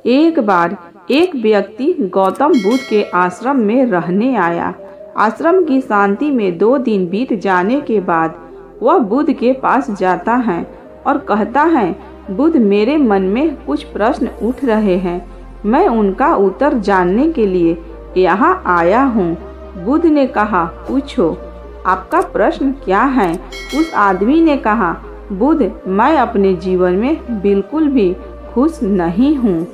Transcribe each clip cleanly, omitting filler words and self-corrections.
एक बार एक व्यक्ति गौतम बुद्ध के आश्रम में रहने आया। आश्रम की शांति में 2 दिन बीत जाने के बाद वह बुद्ध के पास जाता है और कहता है, बुद्ध, मेरे मन में कुछ प्रश्न उठ रहे हैं, मैं उनका उत्तर जानने के लिए यहाँ आया हूँ। बुद्ध ने कहा, पूछो, आपका प्रश्न क्या है? उस आदमी ने कहा, बुद्ध, मैं अपने जीवन में बिल्कुल भी खुश नहीं हूँ।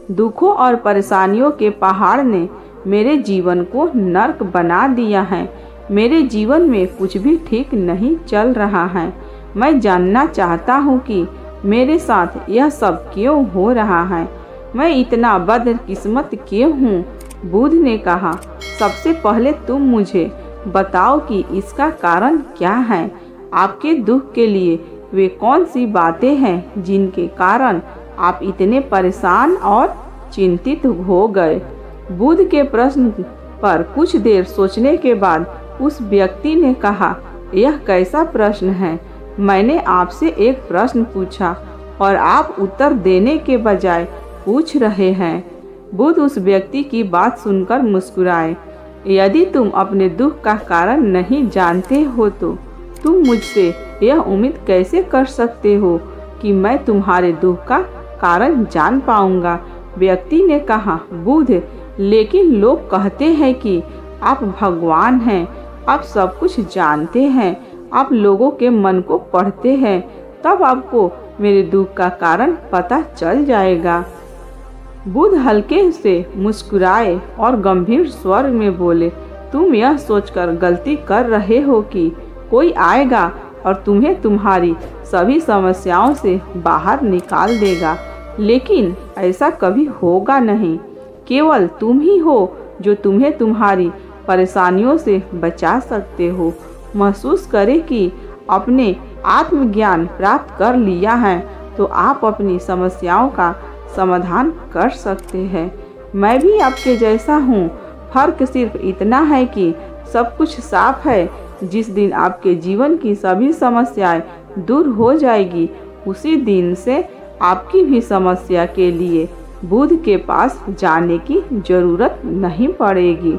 दुखों और परेशानियों के पहाड़ ने मेरे जीवन को नर्क बना दिया है। मेरे जीवन में कुछ भी ठीक नहीं चल रहा है। मैं जानना चाहता हूँ कि मेरे साथ यह सब क्यों हो रहा है। मैं इतना बदकिस्मत क्यों हूँ? बुद्ध ने कहा, सबसे पहले तुम मुझे बताओ कि इसका कारण क्या है। आपके दुख के लिए वे कौन सी बातें हैं जिनके कारण आप इतने परेशान और चिंतित हो गए? बुद्ध के प्रश्न पर कुछ देर सोचने के बाद उस व्यक्ति ने कहा, यह कैसा प्रश्न है? मैंने आपसे एक प्रश्न पूछा और आप उत्तर देने के बजाय पूछ रहे हैं। बुद्ध उस व्यक्ति की बात सुनकर मुस्कुराए। यदि तुम अपने दुख का कारण नहीं जानते हो तो तुम मुझसे यह उम्मीद कैसे कर सकते हो कि मैं तुम्हारे दुख का कारण जान पाऊंगा? व्यक्ति ने कहा, बुद्ध, लेकिन लोग कहते हैं कि आप भगवान हैं, आप सब कुछ जानते हैं, आप लोगों के मन को पढ़ते हैं, तब आपको मेरे दुख का कारण पता चल जाएगा। बुद्ध हल्के से मुस्कुराए और गंभीर स्वर में बोले, तुम यह सोचकर गलती कर रहे हो कि कोई आएगा और तुम्हें तुम्हारी सभी समस्याओं से बाहर निकाल देगा, लेकिन ऐसा कभी होगा नहीं। केवल तुम ही हो जो तुम्हें तुम्हारी परेशानियों से बचा सकते हो। महसूस करें कि अपने आत्मज्ञान प्राप्त कर लिया है तो आप अपनी समस्याओं का समाधान कर सकते हैं। मैं भी आपके जैसा हूँ, फर्क सिर्फ इतना है कि सब कुछ साफ है। जिस दिन आपके जीवन की सभी समस्याएं दूर हो जाएगी, उसी दिन से आपकी भी समस्या के लिए बुद्ध के पास जाने की जरूरत नहीं पड़ेगी।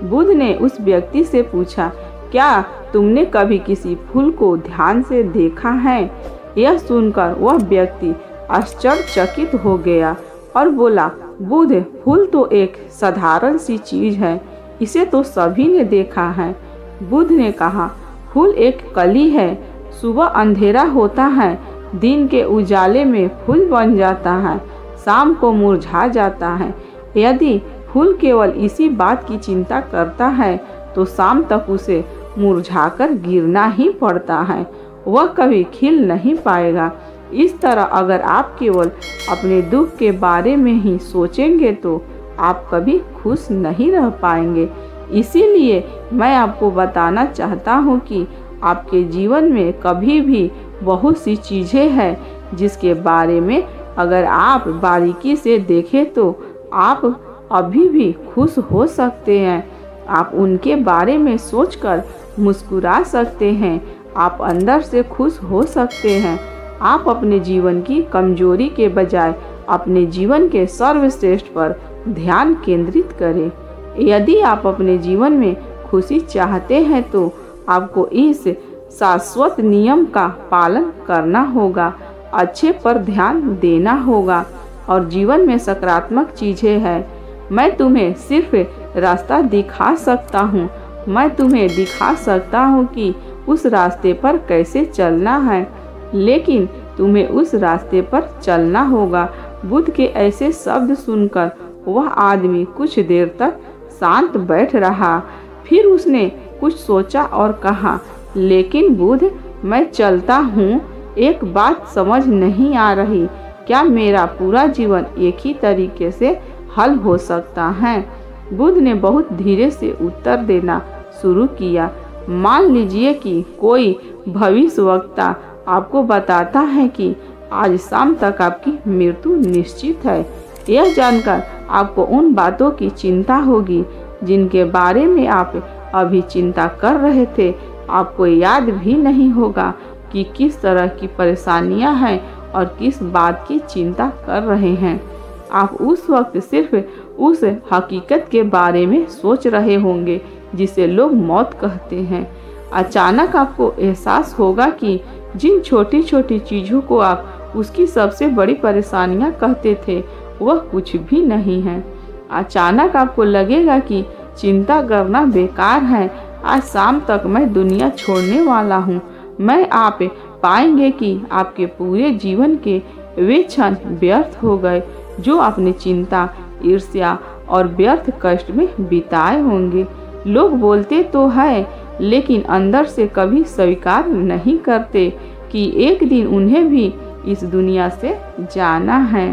बुद्ध ने उस व्यक्ति से पूछा, क्या तुमने कभी किसी फूल को ध्यान से देखा है? यह सुनकर वह व्यक्ति आश्चर्यचकित हो गया और बोला, बुद्ध, फूल तो एक साधारण सी चीज है, इसे तो सभी ने देखा है। बुद्ध ने कहा, फूल एक कली है, सुबह अंधेरा होता है, दिन के उजाले में फूल बन जाता है, शाम को मुरझा जाता है। यदि फूल केवल इसी बात की चिंता करता है तो शाम तक उसे मुरझाकर गिरना ही पड़ता है, वह कभी खिल नहीं पाएगा। इस तरह अगर आप केवल अपने दुख के बारे में ही सोचेंगे तो आप कभी खुश नहीं रह पाएंगे। इसीलिए मैं आपको बताना चाहता हूँ कि आपके जीवन में कभी भी बहुत सी चीज़ें हैं जिसके बारे में अगर आप बारीकी से देखें तो आप अभी भी खुश हो सकते हैं। आप उनके बारे में सोचकर मुस्कुरा सकते हैं, आप अंदर से खुश हो सकते हैं। आप अपने जीवन की कमजोरी के बजाय अपने जीवन के सर्वश्रेष्ठ पर ध्यान केंद्रित करें। यदि आप अपने जीवन में खुशी चाहते हैं तो आपको इस शाश्वत नियम का पालन करना होगा, अच्छे पर ध्यान देना होगा और जीवन में सकारात्मक चीजें हैं। मैं तुम्हें सिर्फ रास्ता दिखा सकता हूँ, मैं तुम्हें दिखा सकता हूँ कि उस रास्ते पर कैसे चलना है, लेकिन तुम्हें उस रास्ते पर चलना होगा। बुद्ध के ऐसे शब्द सुनकर वह आदमी कुछ देर तक शांत बैठ रहा, फिर उसने कुछ सोचा और कहा, लेकिन बुद्ध, मैं चलता हूँ, एक बात समझ नहीं आ रही, क्या मेरा पूरा जीवन एक ही तरीके से हल हो सकता है? बुद्ध ने बहुत धीरे से उत्तर देना शुरू किया। मान लीजिए कि कोई भविष्यवक्ता आपको बताता है कि आज शाम तक आपकी मृत्यु निश्चित है। यह जानकर आपको उन बातों की चिंता होगी जिनके बारे में आप अभी चिंता कर रहे थे। आपको याद भी नहीं होगा कि किस तरह की परेशानियां हैं और किस बात की चिंता कर रहे हैं। आप उस वक्त सिर्फ उस हकीकत के बारे में सोच रहे होंगे जिसे लोग मौत कहते हैं। अचानक आपको एहसास होगा कि जिन छोटी छोटी चीज़ों को आप उसकी सबसे बड़ी परेशानियां कहते थे वह कुछ भी नहीं है। अचानक आपको लगेगा कि चिंता करना बेकार है, आज शाम तक मैं दुनिया छोड़ने वाला हूँ। मैं आप पाएंगे कि आपके पूरे जीवन के वे क्षण व्यर्थ हो गए जो आपने चिंता, ईर्ष्या और व्यर्थ कष्ट में बिताए होंगे। लोग बोलते तो है लेकिन अंदर से कभी स्वीकार नहीं करते कि एक दिन उन्हें भी इस दुनिया से जाना है।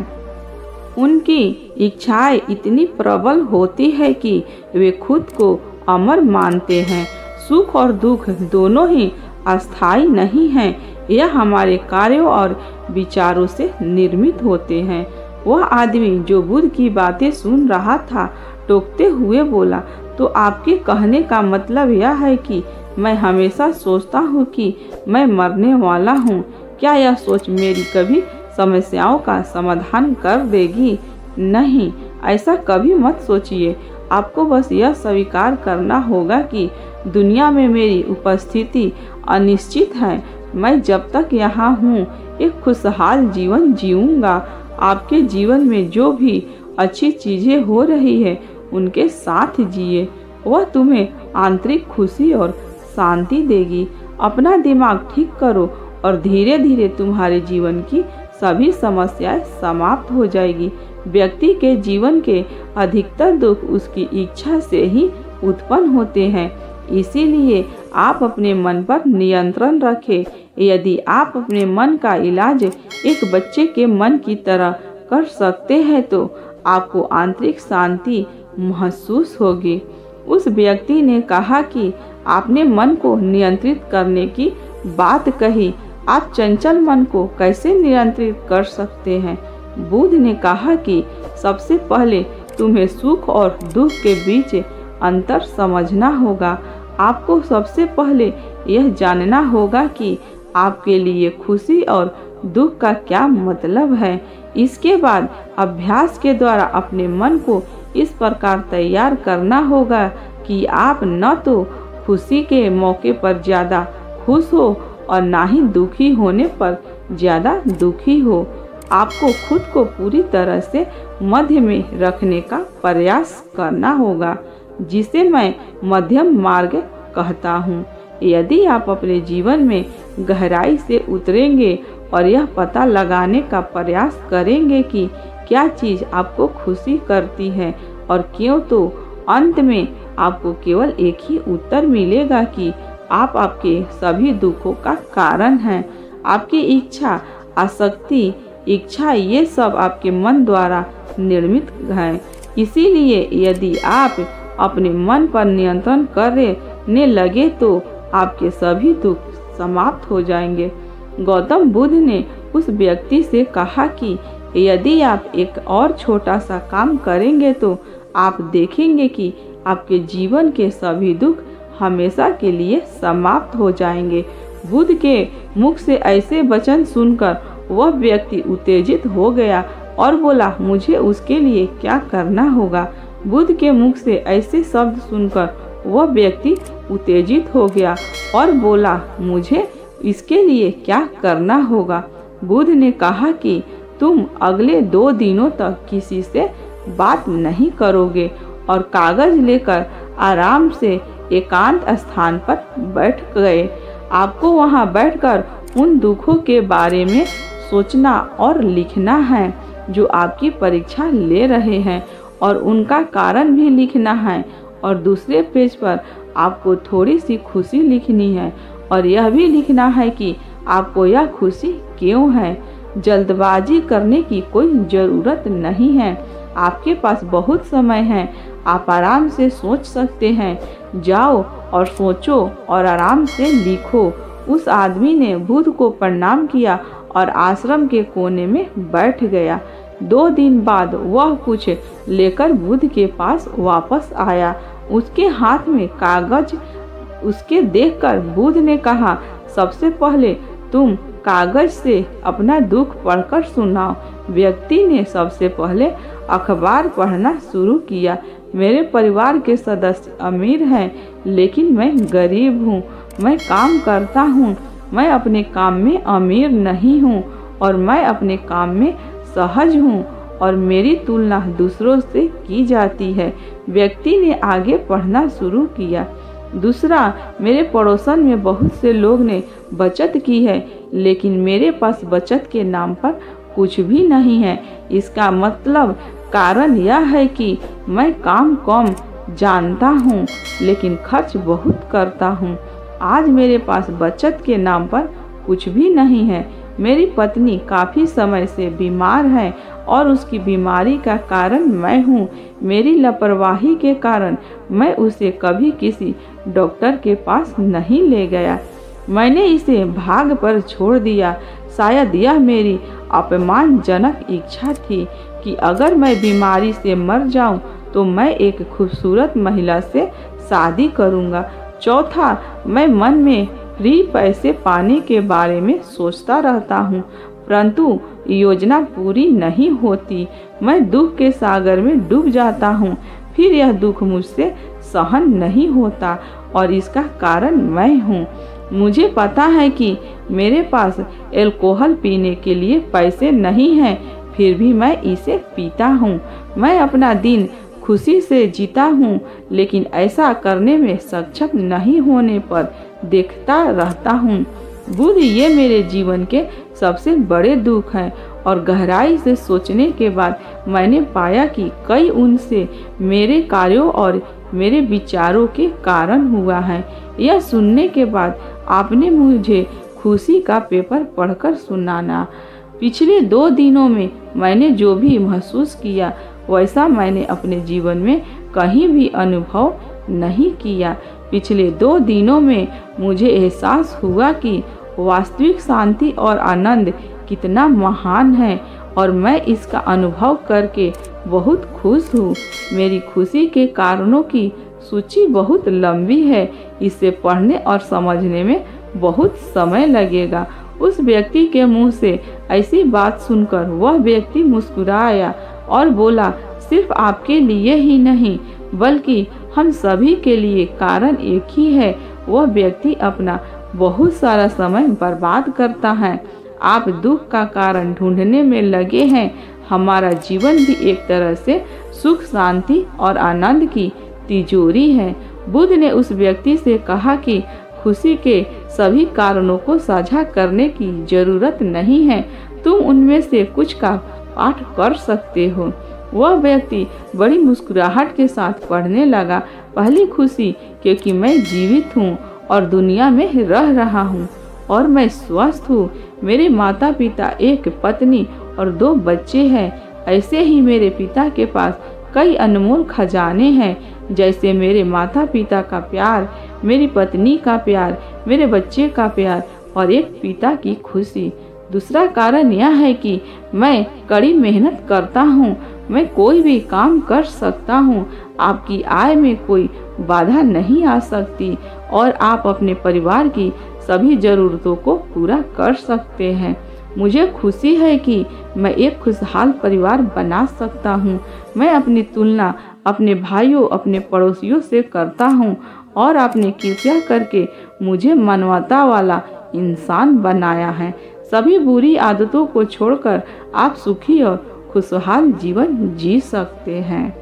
उनकी इच्छाएं इतनी प्रबल होती है कि वे खुद को अमर मानते हैं। सुख और दुख दोनों ही अस्थायी नहीं हैं, यह हमारे कार्यों और विचारों से निर्मित होते हैं। वह आदमी जो बुद्ध की बातें सुन रहा था टोकते हुए बोला, तो आपके कहने का मतलब यह है कि मैं हमेशा सोचता हूँ कि मैं मरने वाला हूँ। क्या यह सोच मेरी कभी समस्याओं का समाधान कर देगी? नहीं, ऐसा कभी मत सोचिए। आपको बस यह स्वीकार करना होगा कि दुनिया में मेरी उपस्थिति अनिश्चित है। मैं जब तक यहाँ हूँ एक खुशहाल जीवन जीऊँगा। आपके जीवन में जो भी अच्छी चीज़ें हो रही है उनके साथ जिए, वह तुम्हें आंतरिक खुशी और शांति देगी। अपना दिमाग ठीक करो और धीरे धीरे तुम्हारे जीवन की सभी समस्याएं समाप्त हो जाएगी। व्यक्ति के जीवन के अधिकतर दुख उसकी इच्छा से ही उत्पन्न होते हैं, इसीलिए आप अपने मन पर नियंत्रण रखें। यदि आप अपने मन का इलाज एक बच्चे के मन की तरह कर सकते हैं तो आपको आंतरिक शांति महसूस होगी। उस व्यक्ति ने कहा कि आपने मन को नियंत्रित करने की बात कही, आप चंचल मन को कैसे नियंत्रित कर सकते हैं? बुद्ध ने कहा कि सबसे पहले तुम्हें सुख और दुख के बीच अंतर समझना होगा। आपको सबसे पहले यह जानना होगा कि आपके लिए खुशी और दुख का क्या मतलब है। इसके बाद अभ्यास के द्वारा अपने मन को इस प्रकार तैयार करना होगा कि आप न तो खुशी के मौके पर ज़्यादा खुश हो और ना ही दुखी होने पर ज़्यादा दुखी हो। आपको खुद को पूरी तरह से मध्य में रखने का प्रयास करना होगा, जिसे मैं मध्यम मार्ग कहता हूँ। यदि आप अपने जीवन में गहराई से उतरेंगे और यह पता लगाने का प्रयास करेंगे कि क्या चीज़ आपको खुशी करती है और क्यों, तो अंत में आपको केवल एक ही उत्तर मिलेगा कि आप आपके सभी दुखों का कारण हैं। आपकी इच्छा, आसक्ति, इच्छा, ये सब आपके मन द्वारा निर्मित हैं। इसीलिए यदि आप अपने मन पर नियंत्रण करने लगे तो आपके सभी दुख समाप्त हो जाएंगे। गौतम बुद्ध ने उस व्यक्ति से कहा कि यदि आप एक और छोटा सा काम करेंगे तो आप देखेंगे कि आपके जीवन के सभी दुख हमेशा के लिए समाप्त हो जाएंगे। बुद्ध के मुख से ऐसे वचन सुनकर वह व्यक्ति उत्तेजित हो गया और बोला, मुझे उसके लिए क्या करना होगा? बुद्ध के मुख से ऐसे शब्द सुनकर वह व्यक्ति उत्तेजित हो गया और बोला, मुझे इसके लिए क्या करना होगा? बुद्ध ने कहा कि तुम अगले 2 दिनों तक किसी से बात नहीं करोगे और कागज लेकर आराम से एकांत स्थान पर बैठ गए। आपको वहां बैठकर उन दुखों के बारे में सोचना और लिखना है जो आपकी परीक्षा ले रहे हैं, और उनका कारण भी लिखना है। और दूसरे पेज पर आपको थोड़ी सी खुशी लिखनी है और यह भी लिखना है कि आपको यह खुशी क्यों है। जल्दबाजी करने की कोई ज़रूरत नहीं है, आपके पास बहुत समय है, आप आराम से सोच सकते हैं। जाओ और सोचो और आराम से लिखो। उस आदमी ने बुद्ध को प्रणाम किया और आश्रम के कोने में बैठ गया। 2 दिन बाद वह कुछ लेकर बुद्ध के पास वापस आया। उसके हाथ में कागज उसके देखकर बुद्ध ने कहा, सबसे पहले तुम कागज से अपना दुख पढ़कर सुनाओ। व्यक्ति ने सबसे पहले अखबार पढ़ना शुरू किया। मेरे परिवार के सदस्य अमीर हैं, लेकिन मैं गरीब हूँ। मैं काम करता हूँ, मैं अपने काम में अमीर नहीं हूँ और मैं अपने काम में सहज हूँ और मेरी तुलना दूसरों से की जाती है। व्यक्ति ने आगे पढ़ना शुरू किया। दूसरा, मेरे पड़ोसन में बहुत से लोग ने बचत की है, लेकिन मेरे पास बचत के नाम पर कुछ भी नहीं है। इसका मतलब कारण यह है कि मैं काम कम जानता हूँ, लेकिन खर्च बहुत करता हूँ। आज मेरे पास बचत के नाम पर कुछ भी नहीं है। मेरी पत्नी काफ़ी समय से बीमार है और उसकी बीमारी का कारण मैं हूँ। मेरी लापरवाही के कारण मैं उसे कभी किसी डॉक्टर के पास नहीं ले गया। मैंने इसे भाग पर छोड़ दिया। शायद यह मेरी अपमानजनक इच्छा थी कि अगर मैं बीमारी से मर जाऊं तो मैं एक खूबसूरत महिला से शादी करूंगा। चौथा, मैं मन में फ्री पैसे पाने के बारे में सोचता रहता हूँ, परंतु योजना पूरी नहीं होती। मैं दुख के सागर में डूब जाता हूँ, फिर यह दुख मुझसे सहन नहीं होता और इसका कारण मैं हूँ। मुझे पता है कि मेरे पास अल्कोहल पीने के लिए पैसे नहीं हैं, फिर भी मैं इसे पीता हूँ। मैं अपना दिन खुशी से जीता हूँ, लेकिन ऐसा करने में सक्षम नहीं होने पर देखता रहता हूँ। बुध, ये मेरे जीवन के सबसे बड़े दुख हैं और गहराई से सोचने के बाद मैंने पाया कि कई उनसे मेरे कार्यों और मेरे विचारों के कारण हुआ है। यह सुनने के बाद आपने मुझे खुशी का पेपर पढ़कर सुनाना। पिछले 2 दिनों में मैंने जो भी महसूस किया वैसा मैंने अपने जीवन में कहीं भी अनुभव नहीं किया। पिछले 2 दिनों में मुझे एहसास हुआ कि वास्तविक शांति और आनंद कितना महान है और मैं इसका अनुभव करके बहुत खुश हूँ। मेरी खुशी के कारणों की सूची बहुत लंबी है। इसे पढ़ने और समझने में बहुत समय लगेगा। उस व्यक्ति के मुंह से ऐसी बात सुनकर वह व्यक्ति मुस्कुराया और बोला, सिर्फ आपके लिए ही नहीं बल्कि हम सभी के लिए कारण एक ही है। वह व्यक्ति अपना बहुत सारा समय बर्बाद करता है। आप दुख का कारण ढूंढने में लगे हैं। हमारा जीवन भी एक तरह से सुख, शांति और आनंद की तिजोरी है। बुध ने उस व्यक्ति से कहा कि खुशी के सभी कारणों को साझा करने की जरूरत नहीं है, तुम उनमें से कुछ का पाठ कर सकते हो। वह व्यक्ति बड़ी मुस्कुराहट के साथ पढ़ने लगा। पहली खुशी, क्योंकि मैं जीवित हूँ और दुनिया में रह रहा हूँ और मैं स्वस्थ हूँ। मेरे माता पिता, एक पत्नी और 2 बच्चे हैं। ऐसे ही मेरे पिता के पास कई अनमोल खजाने हैं, जैसे मेरे माता पिता का प्यार, मेरी पत्नी का प्यार, मेरे बच्चे का प्यार और एक पिता की खुशी। दूसरा कारण यह है कि मैं कड़ी मेहनत करता हूँ। मैं कोई भी काम कर सकता हूँ। आपकी आय में कोई बाधा नहीं आ सकती और आप अपने परिवार की सभी जरूरतों को पूरा कर सकते हैं। मुझे खुशी है कि मैं एक खुशहाल परिवार बना सकता हूँ। मैं अपनी तुलना अपने भाइयों, अपने पड़ोसियों से करता हूँ और आपने कृपया करके मुझे मानवता वाला इंसान बनाया है। सभी बुरी आदतों को छोड़कर आप सुखी और खुशहाल जीवन जी सकते हैं।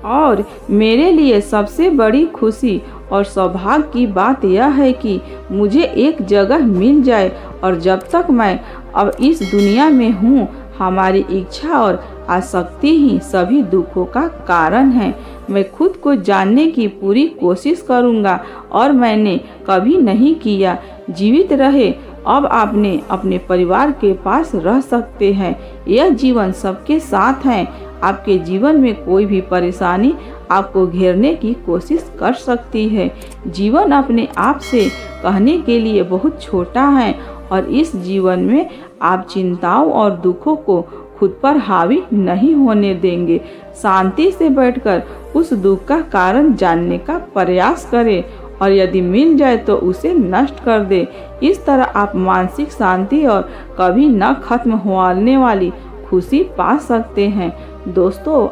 और मेरे लिए सबसे बड़ी खुशी और सौभाग्य की बात यह है कि मुझे एक जगह मिल जाए और जब तक मैं अब इस दुनिया में हूँ, हमारी इच्छा और आसक्ति ही सभी दुखों का कारण है। मैं खुद को जानने की पूरी कोशिश करूँगा और मैंने कभी नहीं किया। जीवित रहे। अब आपने अपने परिवार के पास रह सकते हैं। यह जीवन सबके साथ है। आपके जीवन में कोई भी परेशानी आपको घेरने की कोशिश कर सकती है। जीवन अपने आप से कहने के लिए बहुत छोटा है और इस जीवन में आप चिंताओं और दुखों को खुद पर हावी नहीं होने देंगे। शांति से बैठकर उस दुख का कारण जानने का प्रयास करें और यदि मिल जाए तो उसे नष्ट कर दे। इस तरह आप मानसिक शांति और कभी न खत्म होने वाली खुशी पा सकते हैं। दोस्तों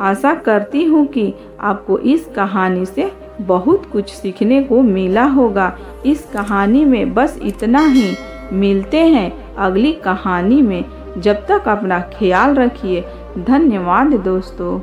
आशा करती हूँ कि आपको इस कहानी से बहुत कुछ सीखने को मिला होगा। इस कहानी में बस इतना ही। मिलते हैं अगली कहानी में। जब तक अपना ख्याल रखिए। धन्यवाद दोस्तों।